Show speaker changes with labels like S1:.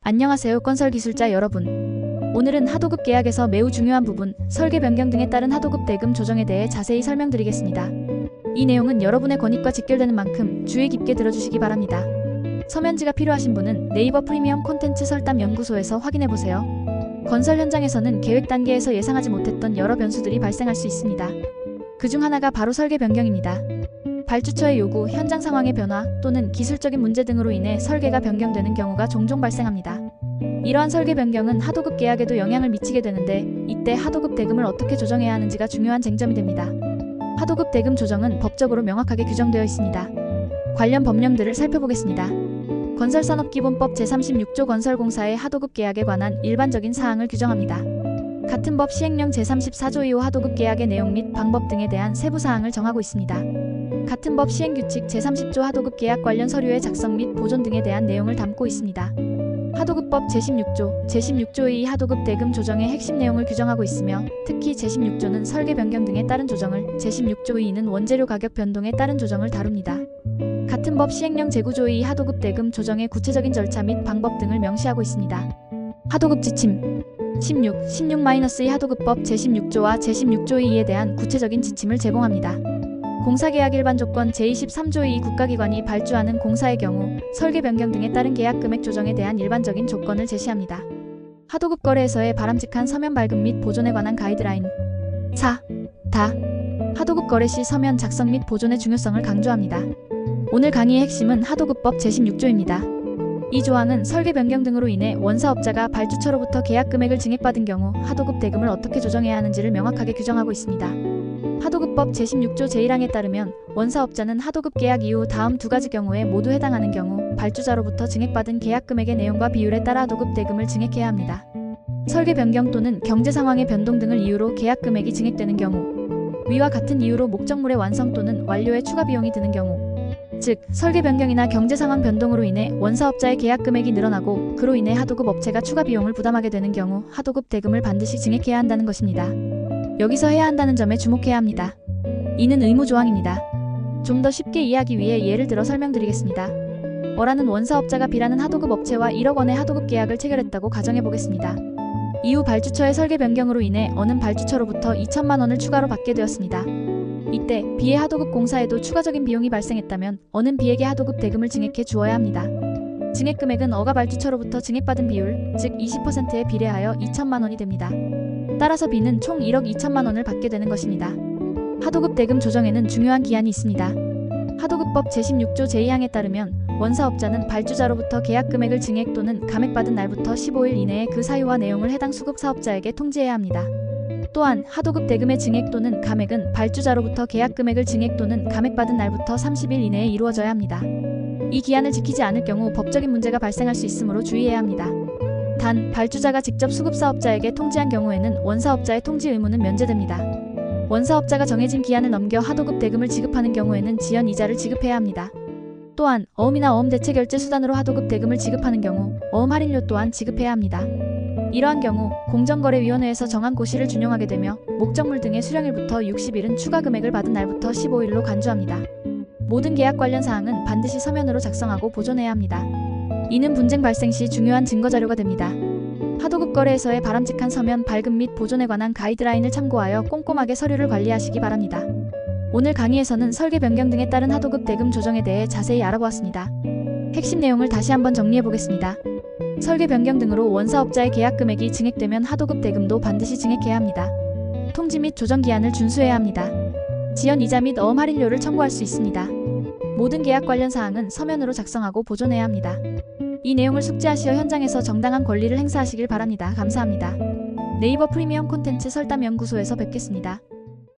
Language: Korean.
S1: 안녕하세요, 건설기술자 여러분. 오늘은 하도급 계약에서 매우 중요한 부분, 설계 변경 등에 따른 하도급 대금 조정에 대해 자세히 설명드리겠습니다. 이 내용은 여러분의 권익과 직결되는 만큼 주의 깊게 들어주시기 바랍니다. 서면지가 필요하신 분은 네이버 프리미엄 콘텐츠 설담 연구소에서 확인해보세요. 건설 현장에서는 계획 단계에서 예상하지 못했던 여러 변수들이 발생할 수 있습니다. 그중 하나가 바로 설계 변경입니다. 발주처의 요구, 현장 상황의 변화 또는 기술적인 문제 등으로 인해 설계가 변경되는 경우가 종종 발생합니다. 이러한 설계 변경은 하도급 계약에도 영향을 미치게 되는데, 이때 하도급 대금을 어떻게 조정해야 하는지가 중요한 쟁점이 됩니다. 하도급 대금 조정은 법적으로 명확하게 규정되어 있습니다. 관련 법령들을 살펴보겠습니다. 건설산업기본법 제36조 건설공사의 하도급 계약에 관한 일반적인 사항을 규정합니다. 같은 법 시행령 제34조 2호 하도급 계약의 내용 및 방법 등에 대한 세부 사항을 정하고 있습니다. 같은 법 시행규칙 제30조 하도급 계약 관련 서류의 작성 및 보존 등에 대한 내용을 담고 있습니다. 하도급법 제16조, 제16조의 하도급 대금 조정의 핵심 내용을 규정하고 있으며, 특히 제16조는 설계 변경 등에 따른 조정을, 제16조 2는 원재료 가격 변동에 따른 조정을 다룹니다. 같은 법 시행령 제9조 2 하도급 대금 조정의 구체적인 절차 및 방법 등을 명시하고 있습니다. 하도급 지침 16-2 하도급법 제16조와 제16조 2에 대한 구체적인 지침을 제공합니다. 공사계약 일반 조건 제23조 2 국가기관이 발주하는 공사의 경우 설계 변경 등에 따른 계약 금액 조정에 대한 일반적인 조건을 제시합니다. 하도급 거래에서의 바람직한 서면 발급 및 보존에 관한 가이드라인 4. 하도급 거래 시 서면 작성 및 보존의 중요성을 강조합니다. 오늘 강의의 핵심은 하도급법 제16조입니다. 이 조항은 설계 변경 등으로 인해 원사업자가 발주처로부터 계약 금액을 증액받은 경우 하도급 대금을 어떻게 조정해야 하는지를 명확하게 규정하고 있습니다. 하도급법 제16조 제1항에 따르면 원사업자는 하도급 계약 이후 다음 두 가지 경우에 모두 해당하는 경우 발주자로부터 증액받은 계약 금액의 내용과 비율에 따라 하도급 대금을 증액해야 합니다. 설계 변경 또는 경제 상황의 변동 등을 이유로 계약 금액이 증액되는 경우, 위와 같은 이유로 목적물의 완성 또는 완료에 추가 비용이 드는 경우, 즉 설계 변경이나 경제 상황 변동으로 인해 원사업자의 계약 금액이 늘어나고 그로 인해 하도급 업체가 추가 비용을 부담하게 되는 경우 하도급 대금을 반드시 증액해야 한다는 것입니다. 여기서 해야 한다는 점에 주목해야 합니다. 이는 의무 조항입니다. 좀 더 쉽게 이해하기 위해 예를 들어 설명드리겠습니다. 어라는 원사업자가 B라는 하도급 업체와 1억 원의 하도급 계약을 체결했다고 가정해 보겠습니다. 이후 발주처의 설계 변경으로 인해 어는 발주처로부터 2천만 원을 추가로 받게 되었습니다. 이때 B의 하도급 공사에도 추가적인 비용이 발생했다면 어는 B에게 하도급 대금을 증액해 주어야 합니다. 증액 금액은 어가 발주처로부터 증액받은 비율, 즉 20%에 비례하여 2천만 원이 됩니다. 따라서 B는 총 1억 2천만 원을 받게 되는 것입니다. 하도급 대금 조정에는 중요한 기한이 있습니다. 하도급법 제16조 제2항에 따르면 원사업자는 발주자로부터 계약 금액을 증액 또는 감액받은 날부터 15일 이내에 그 사유와 내용을 해당 수급 사업자에게 통지해야 합니다. 또한 하도급 대금의 증액 또는 감액은 발주자로부터 계약 금액을 증액 또는 감액받은 날부터 30일 이내에 이루어져야 합니다. 이 기한을 지키지 않을 경우 법적인 문제가 발생할 수 있으므로 주의해야 합니다. 단, 발주자가 직접 수급사업자에게 통지한 경우에는 원사업자의 통지 의무는 면제됩니다. 원사업자가 정해진 기한을 넘겨 하도급 대금을 지급하는 경우에는 지연 이자를 지급해야 합니다. 또한 어음이나 어음 대체 결제 수단으로 하도급 대금을 지급하는 경우 어음 할인료 또한 지급해야 합니다. 이러한 경우 공정거래위원회에서 정한 고시를 준용하게 되며 목적물 등의 수령일부터 60일은 추가 금액을 받은 날부터 15일로 간주합니다. 모든 계약 관련 사항은 반드시 서면으로 작성하고 보존해야 합니다. 이는 분쟁 발생 시 중요한 증거자료가 됩니다. 하도급 거래에서의 바람직한 서면 발급 및 보존에 관한 가이드라인을 참고하여 꼼꼼하게 서류를 관리하시기 바랍니다. 오늘 강의에서는 설계 변경 등에 따른 하도급 대금 조정에 대해 자세히 알아보았습니다. 핵심 내용을 다시 한번 정리해보겠습니다. 설계 변경 등으로 원사업자의 계약 금액이 증액되면 하도급 대금도 반드시 증액해야 합니다. 통지 및 조정 기한을 준수해야 합니다. 지연 이자 및 어음 할인료를 청구할 수 있습니다. 모든 계약 관련 사항은 서면으로 작성하고 보존해야 합니다. 이 내용을 숙지하시어 현장에서 정당한 권리를 행사하시길 바랍니다. 감사합니다. 네이버 프리미엄 콘텐츠 설담 연구소에서 뵙겠습니다.